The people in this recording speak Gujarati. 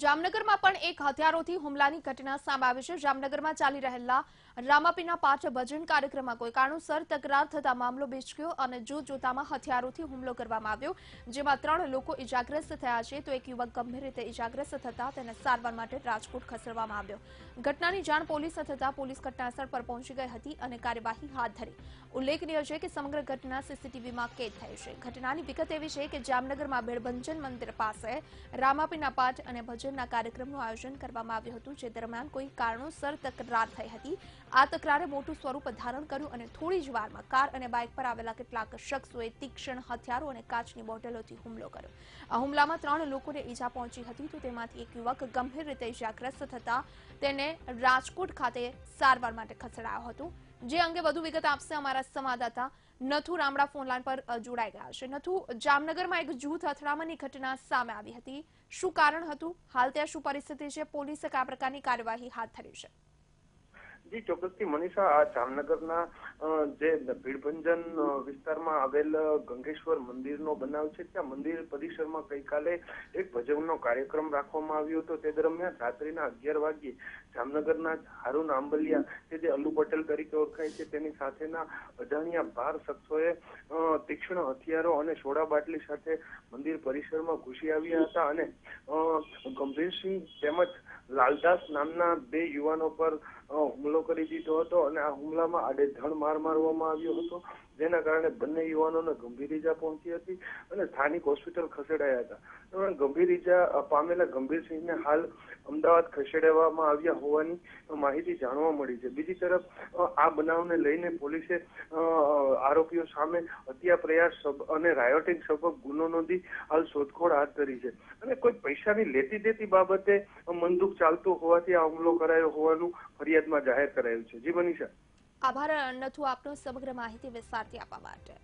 જામનગરમાં પણ એક હથિયારોથી હુમલાની ઘટના સામે આવી છે। જામનગરમાં ચાલી રહેલા રામાપીના પાઠ ભજન કાર્યક્રમમાં કોઈ કારણોસર તકરાર થતા મામલો બેચક્યો અને જોતજોતામાં હથિયારોથી હુમલો કરવામાં આવ્યો, જેમાં 3 લોકો ઇજાગ્રસ્ત થયા છે તો એક યુવક ગંભીર રીતે ઇજાગ્રસ્ત થતા તેને સારવાર માટે રાજકોટ ખસેડવામાં આવ્યો। ઘટનાની જાણ પોલીસને થતા પોલીસ ઘટનાસ્થળ પર પહોંચી ગઈ હતી અને કાર્યવાહી હાથ ધરી। ઉલ્લેખનીય છે કે સમગ્ર ઘટના સીસીટીવીમાં કેદ થઈ છે। ઘટનાની વિગત એવી છે કે જામનગરમાં ભેળબંજન મંદિર પાસે રામાપીના પાઠ અને ભજનના કાર્યક્રમનું આયોજન કરવામાં આવ્યું હતું, જે દરમિયાન કોઈ કારણોસર તકરાર થઈ હતી। આ તકરારે મોટું સ્વરૂપ ધારણ કર્યું અને થોડી જ વારમાં કાર અને બાઇક પર આવેલા કેટલાક શખ્સોએ તીક્ષ્ણ હથિયારો અને કાચની બોટલોથી હુમલો કર્યો। આ હુમલામાં 3 લોકોને ઈજા પહોંચી હતી તો તેમાંથી એક યુવક ગંભીર રીતે ઇજાગ્રસ્ત થતા તેને રાજકોટ ખાતે સારવાર માટે ખસેડાયો હતો। જે અંગે વધુ વિગત આપશે અમારા સંવાદદાતા નથુ રામડા ફોનલાઈન પર જોડાઈ ગયા છે। નથુ, જામનગરમાં એક જૂથ અથડામણની ઘટના સામે આવી હતી, શું કારણ હતું? હાલ ત્યાં શું પરિસ્થિતિ છે? પોલીસે કયા પ્રકારની કાર્યવાહી હાથ ધરી છે? જી ચોક્કસથી મનીષા, આ જામનગરના જે ભીડભંજન વિસ્તારમાં આવેલ ગંગેશ્વર મંદિરનો બનાવ છે। ત્યાં મંદિર પરિસરમાં ગઈકાલે એક ભજનનો કાર્યક્રમ રાખવામાં આવ્યો હતો। તે દરમિયાન રાત્રિના 11 વાગ્યે જામનગરના હારૂન આંબલિયા કે જે અલ્લુ પટેલ તરીકે ઓળખાય છે તેની સાથેના અજાણ્યા 12 શખ્સોએ તીક્ષ્ણ હથિયારો અને સોડા બાટલી સાથે મંદિર પરિસરમાં ઘૂસી આવ્યા હતા અને ગંભીરસિંહ તેમજ લાલદાસ નામના 2 યુવાનો પર હુમલો કરી દીધો હતો અને આ હુમલામાં આડેધડ માર મારવામાં આવ્યો હતો, જેના કારણે બંને યુવાનોને ગંભીર ઈજા પહોંચી હતી અને સ્થાનિક હોસ્પિટલ ખસેડાયા હતા। ગંભીર ઈજા પામેલા ગંભીરસિંહને હાલ અમદાવાદ ખસેડવામાં આવ્યા હોવાની માહિતી જાણવા મળી છે। બીજી તરફ આ બનાવને લઈને પોલીસે આરોપીઓ સામે હત્યા પ્રયાસ અને રાયોટિંગ સબબ ગુનો નોંધી હાલ શોધખોળ હાથ ધરી છે અને કોઈ પૈસાની લેતી દેતી બાબતે મનદુખ ચાલતું હોવાથી આ હુમલો કરાયો હોવાનું ફરિયાદમાં જાહેર કરાયું છે। જી મનીષા। આભાર નથુ, આપનો સમગ્ર માહિતી વિસ્તારથી આપવા માટે।